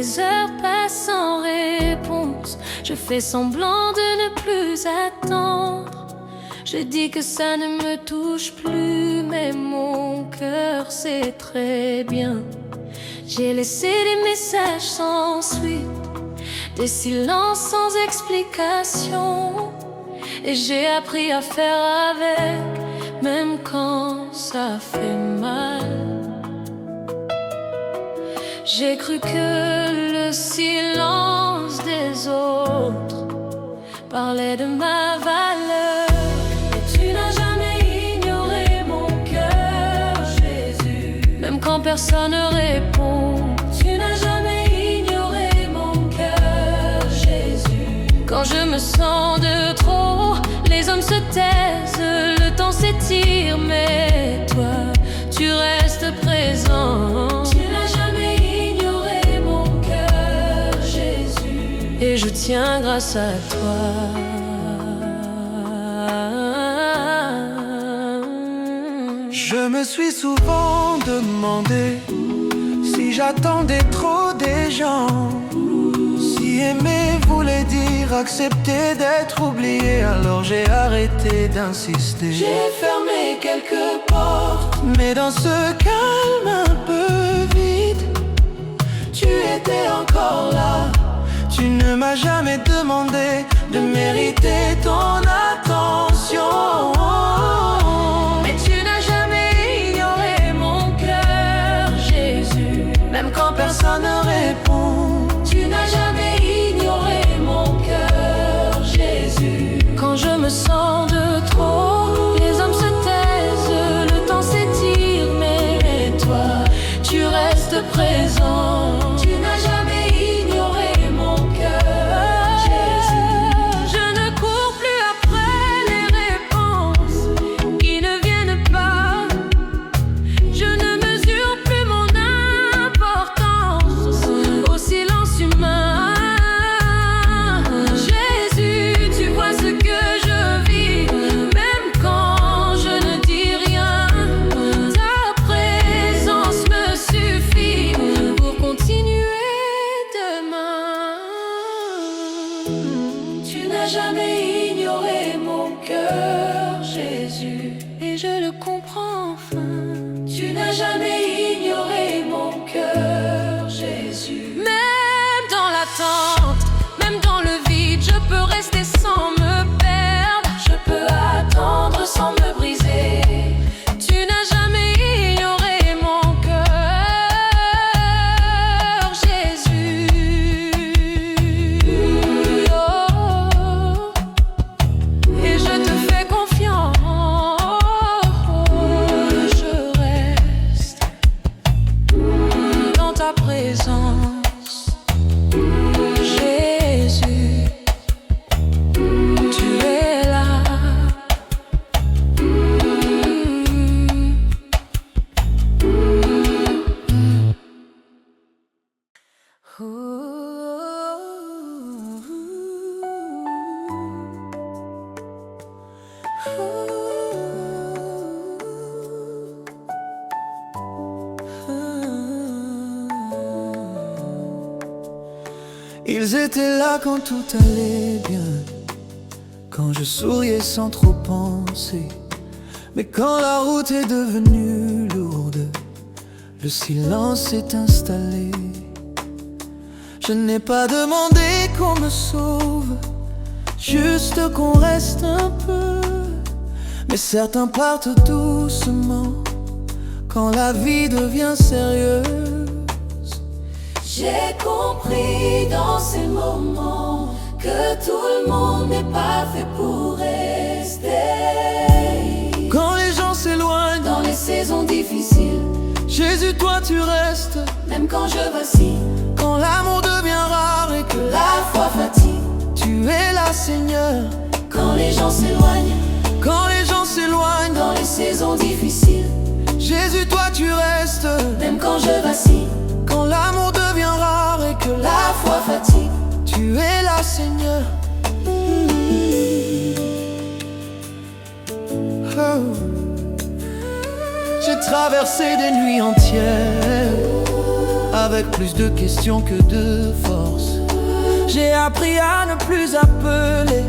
les heures passent sans réponse. Je fais semblant de ne plus attendre. Je dis que ça ne me touche plus, mais mon cœur sait très bien. J'ai laissé des messages sans suite, des silences sans explication, et j'ai appris à faire avec, même quand ça fait mal. J'ai cru que le silence des autres parlait de ma valeur. Mais tu n'as jamais ignoré mon cœur, Jésus. Même quand personne ne répond, tu n'as jamais ignoré mon cœur, Jésus. Quand je me sens de trop, les hommes se taisent, le temps s'étire, mais toi, tu restes présent. Tu n'as jamais ignoré mon cœur, Jésus, et je tiens grâce à toi. Je me suis souvent demandé si j'attendais trop des gens, si aimer voulait dire accepter d'être oublié. Alors j'ai arrêté d'insister. J'ai fermé quelques portes, mais dans ce calme un peu vide, tu étais encore là. Tu ne m'as jamais demandé de mériter ton attention. Même quand personne ne répond, tu n'as jamais ignoré mon cœur, Jésus. Quand je me sens de trop, les hommes se taisent, le temps s'étire, mais toi, tu restes présent. Tu n'as jamais ignoré mon cœur, Jésus. Je ne cours plus après les réponses qui ne viennent pas. Je ne mesure plus mon au silence humain. Jésus, tu vois ce que je vis, même quand je ne dis rien. Ta présence me suffit pour continuer demain. Tu n'as jamais ignoré mon cœur, Jésus, et je le comprends enfin. Tu n'as jamais ignoré mon cœur, Jésus. Même dans l'attente, même dans le vide, je peux rester sans me perdre. Je peux attendre sans me briser. Tu n'as jamais ignoré mon cœur, Jésus. Oh. Et je te fais confiance. Je reste dans ta présence, Jésus, tu es là. Ils étaient là quand tout allait bien, quand je souriais sans trop penser. Mais quand la route est devenue lourde, le silence s'est installé. Je n'ai pas demandé qu'on me sauve, juste qu'on reste un peu. Mais certains partent doucement quand la vie devient sérieuse. J'ai compris dans ces moments que tout le monde n'est pas fait pour rester. Quand les gens s'éloignent dans les saisons difficiles, Jésus, toi tu restes. Même quand je vacille, quand l'amour devient rare et que la foi fatigue, tu es là, Seigneur. Quand les gens s'éloignent, quand les gens s'éloignent dans les saisons difficiles, Jésus, toi tu restes. Même quand je vacille, quand l'amour devient rare et que la foi fatigue, tu es là, Seigneur. Oh. J'ai traversé des nuits entières avec avec plus de questions que de force. J'ai appris à ne plus appeler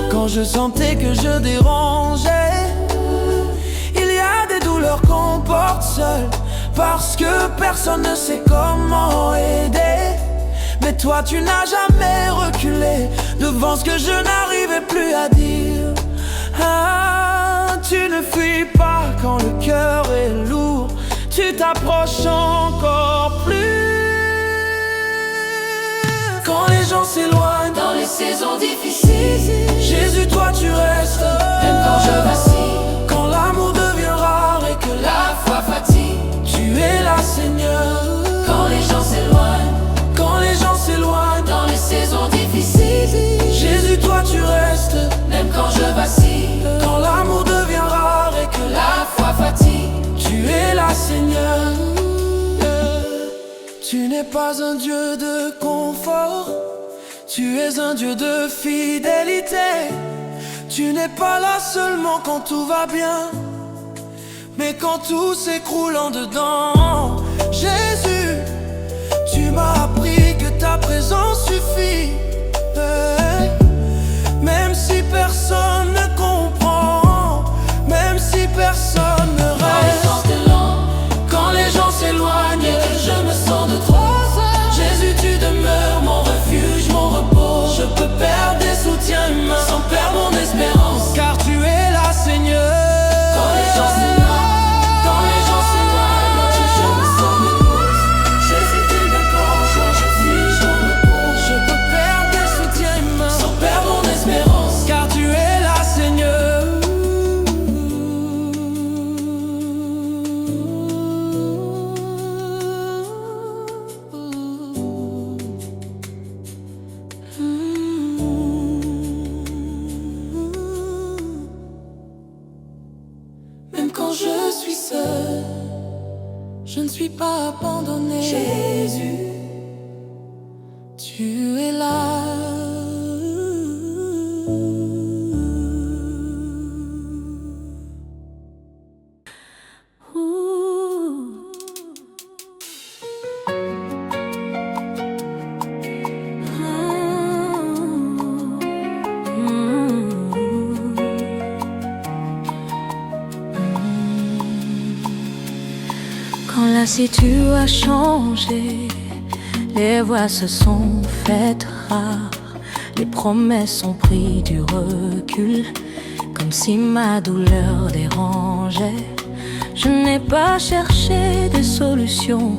quand je sentais que je dérangeais. Il y a des douleurs qu'on porte seul parce que personne ne sait comment aider. Mais toi tu n'as jamais reculé devant ce que je n'arrivais plus à dire. Ah, tu ne fuis pas quand le cœur est lourd, tu t'approches encore plus. Quand les gens s'éloignent Dans les saisons difficiles, Jésus, toi tu restes. même quand je vacille, Quand l'amour devient rare et que la foi fatigue. tu es là, Seigneur. Quand les gens s'éloignent, Quand les gens s'éloignent, dans les saisons difficiles, Jésus, toi tu restes. même quand je vacille, Quand l'amour devient rare et que la foi fatigue. tu es là, Seigneur. Tu n'es pas un Dieu de confort, tu es un Dieu de fidélité. Tu n'es pas là seulement quand tout va bien, mais quand tout s'écroule en dedans. Jésus, tu m'as appris que ta présence suffit. Même si personne ne comprend, même si personne ne Quand les reste. temps est lent, Quand les gens s'éloignent et que je me sens de trop seul, Jésus, tu demeures mon refuge, mon repos. Je peux perdre des soutiens humains sans perdre mon espérance. car tu es là, Seigneur. Quand les gens s'éloignent, quand les gens s'éloignent, je me sens de cause. Jésus, tu me plonges, je fuis, je repose. Je peux perdre des soutiens humains Sans perdre mon espérance. car tu es là, Seigneur. Même quand je suis seul, Je ne suis pas abandonné. Jésus, Tu es là. Quand la situation a changé, les voix se sont faites rares, les promesses ont pris du recul, comme si ma douleur dérangeait. Je n'ai pas cherché des solutions,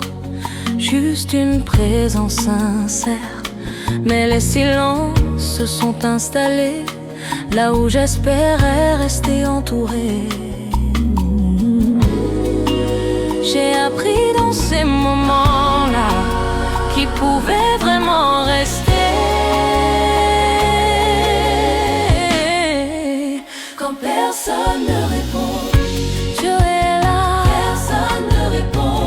juste une présence sincère. Mais les silences se sont installés là où j'espérais rester entourée. J'ai appris dans ces moments-là qui pouvait vraiment rester. Quand personne ne répond, Dieu est là. Personne ne répond,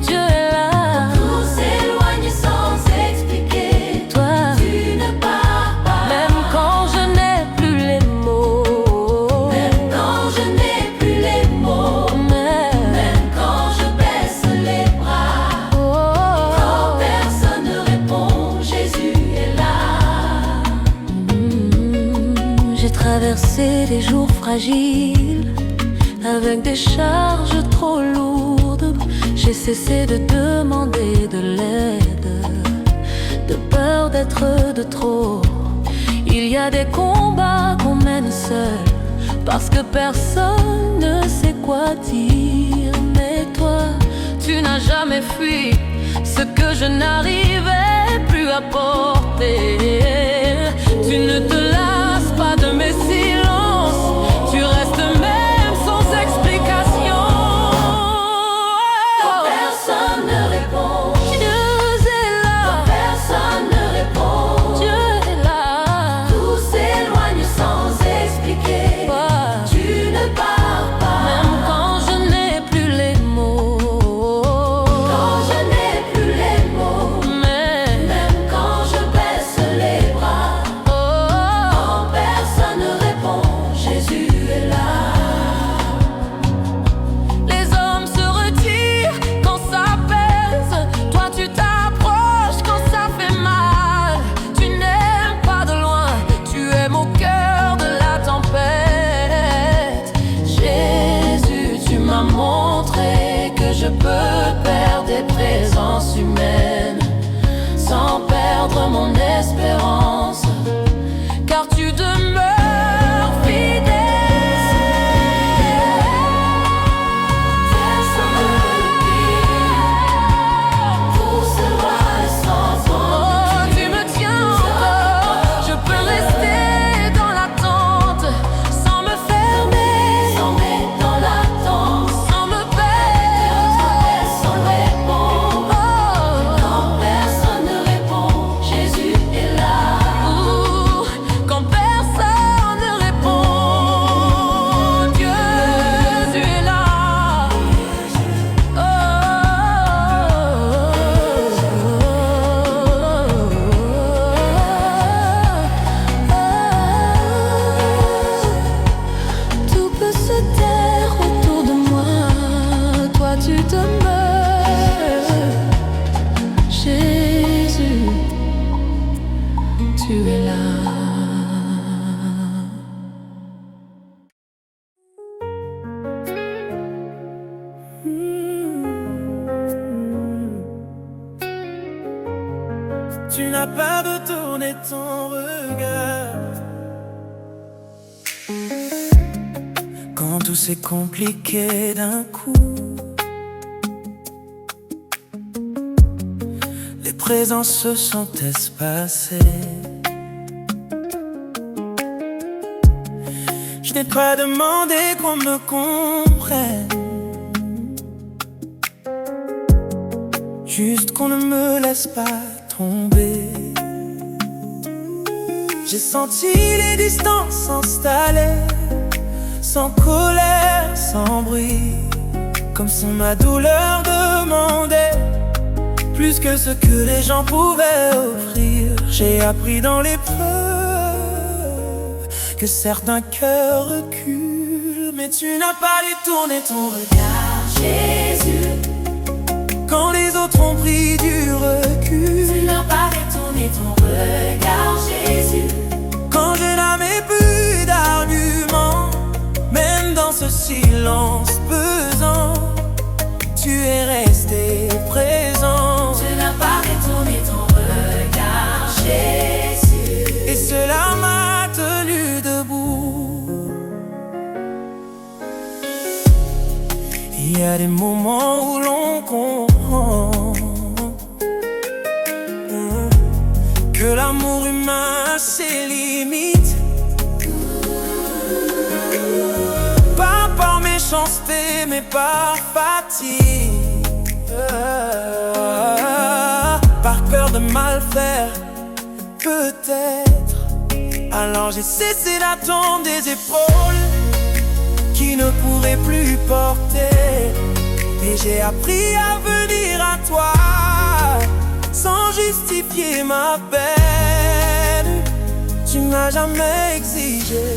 Dieu est là. Tout s'éloigne sans expliquer. Toi, tu ne pars pas. Même quand je n'ai plus les mots. Même quand je n'ai plus les mots. Même quand je baisse les bras. Quand personne ne répond, Jésus est là. J'ai traversé des jours fragiles avec des charges trop lourdes. J'ai cessé de demander de l'aide, de peur d'être de trop. Il y a des combats qu'on mène seul, parce que personne ne sait quoi dire. Mais toi, tu n'as jamais fui ce que je n'arrivais plus à porter. Tu ne te lasses pas de mes silences, tu restes même sans explication. Quand personne ne répond, Dieu est là. Quand personne ne répond, Dieu est là. Tout s'éloigne sans expliquer. Tu ne pars pas. Même quand je n'ai plus les mots. Quand je n'ai plus les mots. Même quand je baisse les présence humaine, sans perdre mon espérance, car tu demeures fidèle. Personne ne peut dire pour ce roi sans toi. Oh, tu me tiens encore, je peux rester dans l'attente, sans me fermer, sans mettre dans l'attente, sans me perdre. Personne répond, quand personne ne répond, Jésus est là. Quand personne ne répond, Dieu, tu es là. Tout peut se taire autour de moi, toi tu demeures. Jésus, tu es là. Tu n'as pas de tourner ton regard quand tout s'est compliqué d'un coup. Les présences se sont espacées. Je n'ai pas demandé qu'on me comprenne, juste qu'on ne me laisse pas tomber. J'ai senti les distances s'installer, sans colère, sans bruit, comme si ma douleur demandait plus que ce que les gens pouvaient offrir. J'ai appris dans l'épreuve que certains cœurs reculent, mais tu n'as pas détourné ton regard, Jésus. Quand les autres ont pris du recul, tu n'as pas détourné ton regard, Jésus. Quand je n'avais plus d'arguments, même dans ce silence pesant, tu es resté présent. Tu n'as pas détourné ton regard, Jésus. Et cela m'a tenu debout. Il y a des moments où l'on comprend que l'amour humain a ses limites. Pas par méchanceté, mais par fatigue, par peur de mal faire, peut-être. Alors j'ai cessé d'attendre des épaules qui ne pourraient plus porter, et j'ai appris à venir à toi sans justifier ma peine. Tu n'as jamais exigé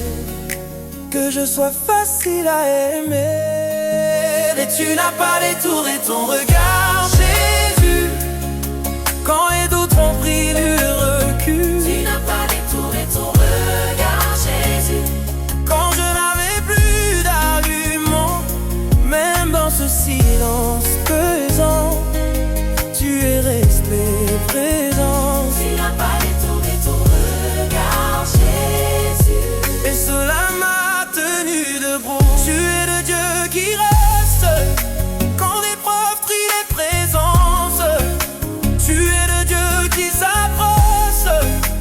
que je sois facile à aimer, et tu n'as pas détourné ton regard, Jésus. Quand les d'autres ont pris du recul, Tu n'as pas détourné ton regard, Jésus. quand je n'avais plus d'arguments, même dans ce silence pesant, tu es resté présent. Tu n'as pas détourné ton regard, Jésus. Et cela m'a tenu debout. Tu es le Dieu qui reste quand l'épreuve trie les présences. Tu es le Dieu qui s'approche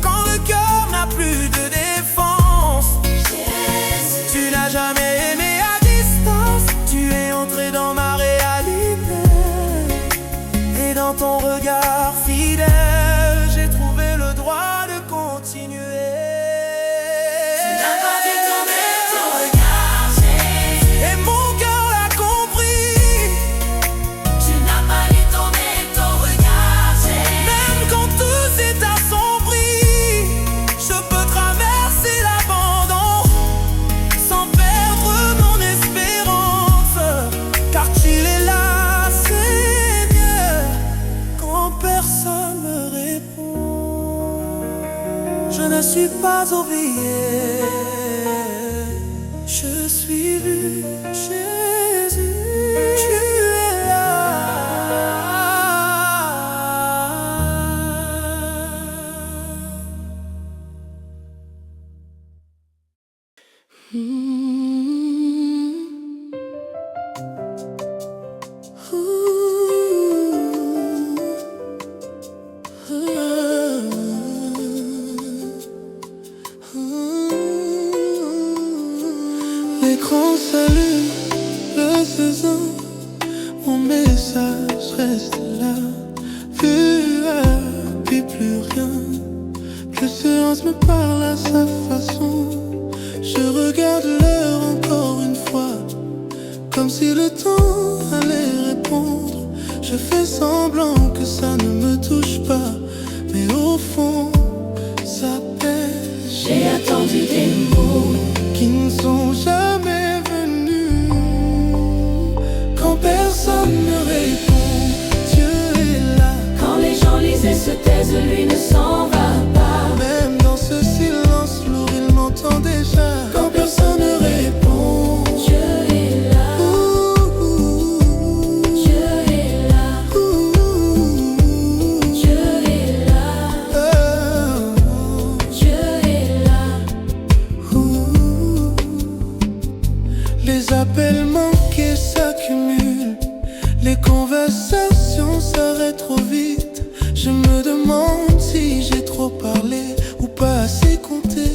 quand le cœur n'a plus de défense. Jésus. Tu n'as jamais aimé à distance, tu es entré dans ma réalité, et dans ton regard fidèle, j'ai trouvé le droit de continuer. Tu n'as pas détourné ton regard, Jésus. Et mon cœur l'a compris, Tu n'as pas détourné ton regard, Jésus. même quand tout s'est assombri, je peux traverser l'abandon sans perdre mon espérance, car tu es là, Seigneur, quand personne me répond. Je ne suis pas oublié, je suis lu, Jésus, tu es là. L'écran s'allume, le 16 ans, mon message reste là. Plus puis plus rien. Le silence me parle à sa façon. Je regarde l'heure encore une fois, comme si le temps allait répondre. Je fais semblant que ça ne me touche pas, mais au fond, ça pèse. J'ai attendu des mots qui ne sont jamais venus. Quand personne ne répond, Dieu est là. Quand les gens lisent et se taisent, lui ne s'en va pas. Même dans ce silence lourd, il m'entend déjà. Quand personne ne répond, Dieu est là. Dieu est là. Dieu est là. Dieu est là. Les appels manqués s'accumulent, les conversations s'arrêtent trop vite. Je me demande si j'ai trop parlé ou pas assez compté.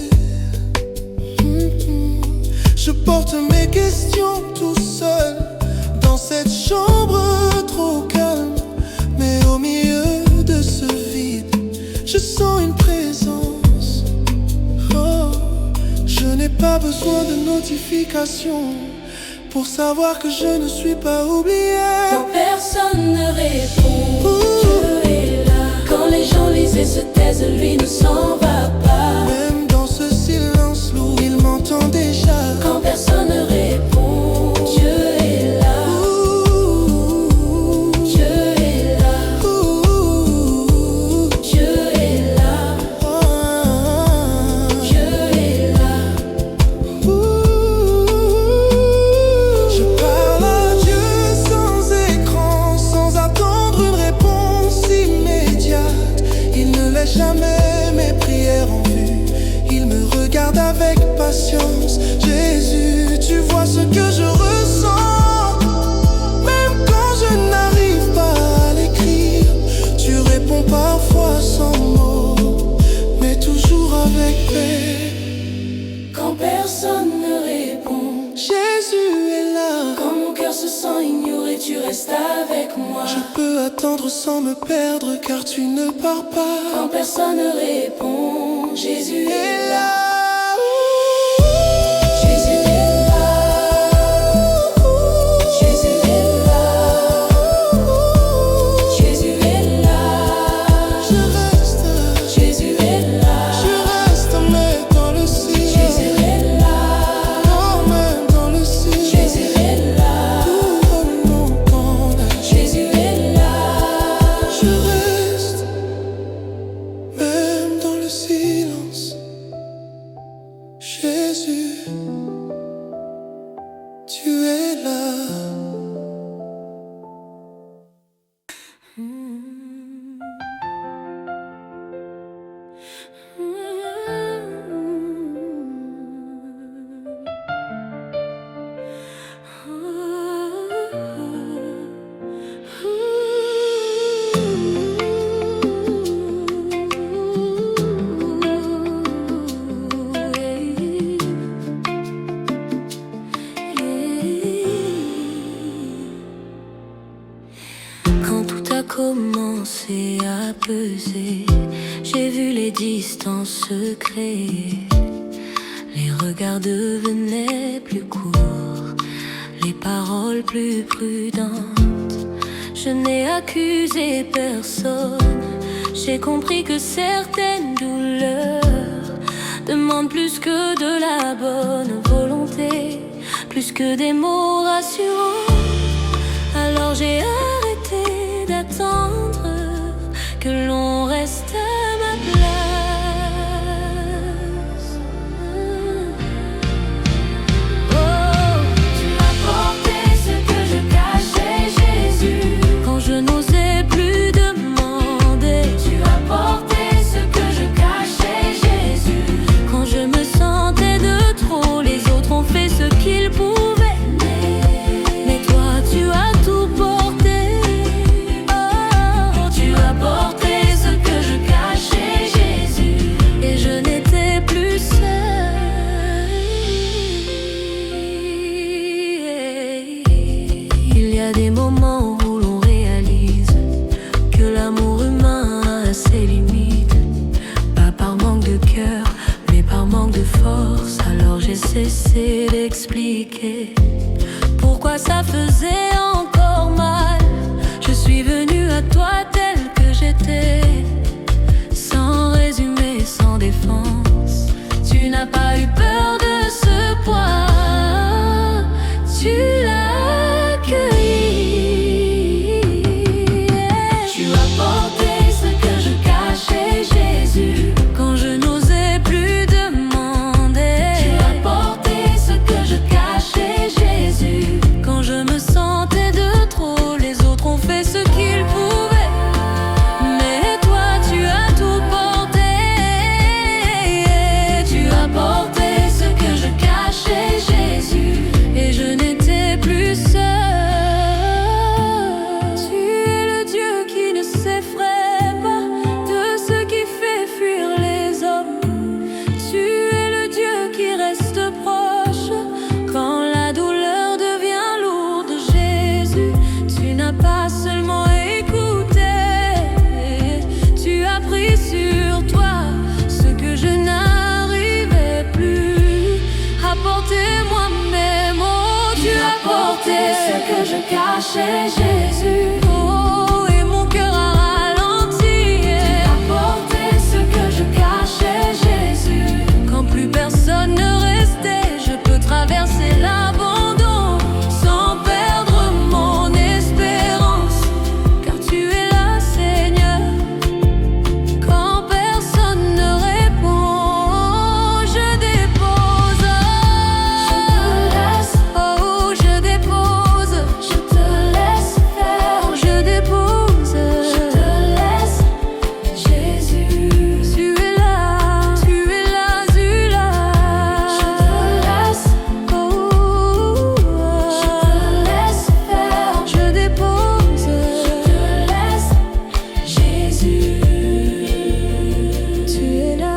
Je porte mes questions tout seul dans cette chambre trop calme. Mais au milieu de ce vide, je sens une présence. Oh, je n'ai pas besoin de notification pour savoir que je ne suis pas oublié. Quand personne ne répond, Dieu est là. Quand les gens lisent et se taisent, lui ne s'en va pas. Même dans ce silence lourd, il m'entend déjà. Quand personne ne répond, Dieu est là. Dieu est là. Dieu est là. Dieu est là. Je parle à Dieu sans écran, sans attendre une réponse immédiate. Il ne laisse jamais mes prières en vue. Il me regarde avec patience. Jésus, tu vois ce que je ressens. Même quand je n'arrive pas à l'écrire, tu réponds parfois sans mots, mais toujours avec paix. Quand personne ne répond, Jésus est là. quand mon cœur se sent ignoré, tu restes avec moi. Je peux attendre sans me perdre car tu ne pars pas. Quand personne ne répond, Jésus est là. Jésus est là. Jésus est là. Jésus est là. Je reste, Jésus est là. mais dans le ciel. Jésus est là. Quand même dans le ciel. Jésus est là. Tout longtemps là. Jésus est là. Je reste, même dans le silence. Jésus, tu es là. Quand tout a commencé à peser, j'ai vu les distances se créer. Les regards devenaient plus courts, les paroles plus prudentes. Je n'ai accusé personne, j'ai compris que certaines douleurs demandent plus que de la bonne volonté, plus que des mots rassurants. Alors j'ai arrêté d'attendre que l'on reste à ma place. Oh, tu as porté ce que je cachais, Jésus. Quand je n'osais plus demander, tu as porté ce que je cachais, Jésus. Quand je me sentais de trop, les autres ont fait ce qu'ils pouvaient. Mais toi, tu as tout porté. Oh, tu as porté ce que je cache. de cœur, mais par manque de force. Alors j'ai cessé d'expliquer pourquoi ça faisait encore mal. Je suis venue à toi telle que j'étais, sans résumé, sans défense. Tu n'as pas eu peur de ce poids, tu l'as accueilli. Tu as porté ce que je cachais, Jésus, quand je n'osais plus demander. Tu as porté ce que je cachais, Jésus, quand je me sentais de trop. Les autres ont fait ce qu'ils pouvaient, mais toi tu as tout porté. Tu as porté ce que je cachais, Jésus, et je n'étais plus seule. Tu es le Dieu qui ne s'effraie pas de ce qui fait fuir les hommes. Tu es le Dieu qui reste proche quand la douleur devient lourde. Jésus, tu n'as pas seulement écouté, tu as pris sur toi ce que je n'arrivais plus à porter moi-même. Oh, tu as porté ce que je cachais, Jésus. Oh, et mon cœur a ralenti. Tu as porté ce que je cachais, Jésus, quand plus personne ne restait. Je peux traverser l'abandon sans perdre mon espérance, car tu es là, Seigneur, quand personne ne répond. Je dépose, oh, je dépose, je te laisse faire. Je dépose, je te laisse, Jésus. Tu es là, tu es là, tu es là. Je te laisse, oh, je te laisse faire. Je dépose, je te laisse, Jésus. Tu es là.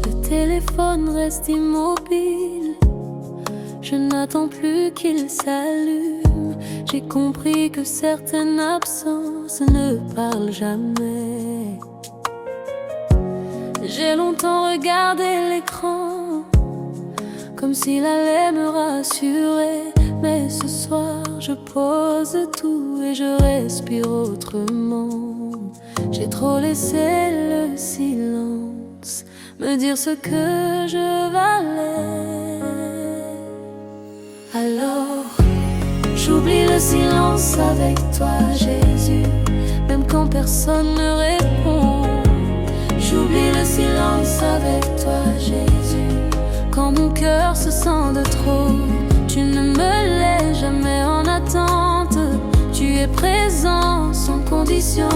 Le téléphone reste immobile, je n'attends plus qu'il s'allume. J'ai compris que certaines absences ne parlent jamais. J'ai longtemps regardé l'écran comme s'il allait me rassurer, mais ce soir je pose tout et je respire autrement. J'ai trop laissé le silence me dire ce que je valais. Alors j'oublie le silence avec toi, Jésus, même quand personne ne répond. J'oublie le silence avec toi, Jésus, quand mon cœur se sent de trop. Tu ne me laisses jamais en attente, tu es présent sans condition.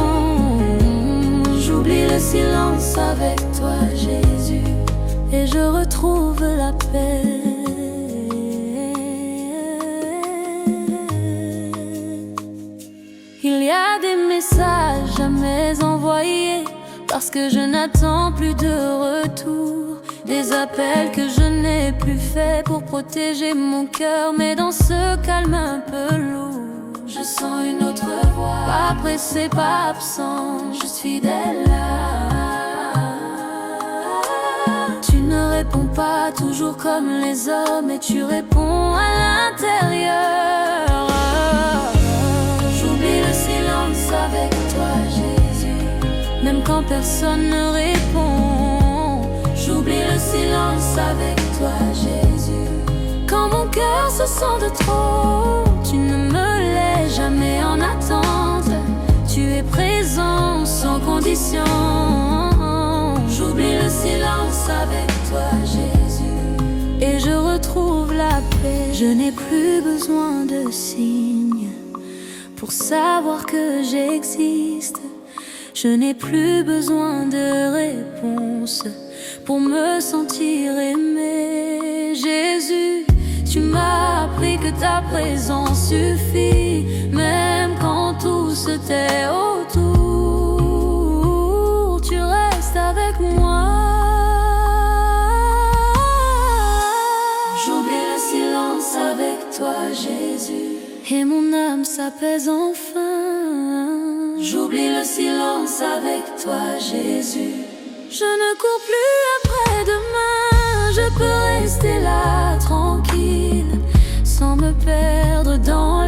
J'oublie le silence avec toi, Jésus, et je retrouve la paix. Il y a des messages jamais envoyés parce que je n'attends plus de retour, des appels que je n'ai plus faits pour protéger mon cœur. Mais dans ce calme un peu lourd, je sens une autre voix, pas pressée, pas absent, juste fidèle là. Tu ne réponds pas toujours comme les hommes, et tu réponds à l'intérieur. J'oublie le silence avec toi, Jésus, même quand personne ne répond. J'oublie le silence avec toi, Jésus, quand mon cœur se sent de trop. Tu ne me laisses jamais en attente, tu es présent sans condition. J'oublie le silence avec toi, Jésus, et je retrouve la paix. Je n'ai plus besoin de signes pour savoir que j'existe. Je n'ai plus besoin de réponse pour me sentir aimé. Jésus, tu m'as appris que ta présence suffit, même quand tout se tait autour. et mon âme s'apaise enfin. J'oublie le silence avec toi, Jésus. Je ne cours plus après demain, je peux rester là tranquille, sans me perdre dans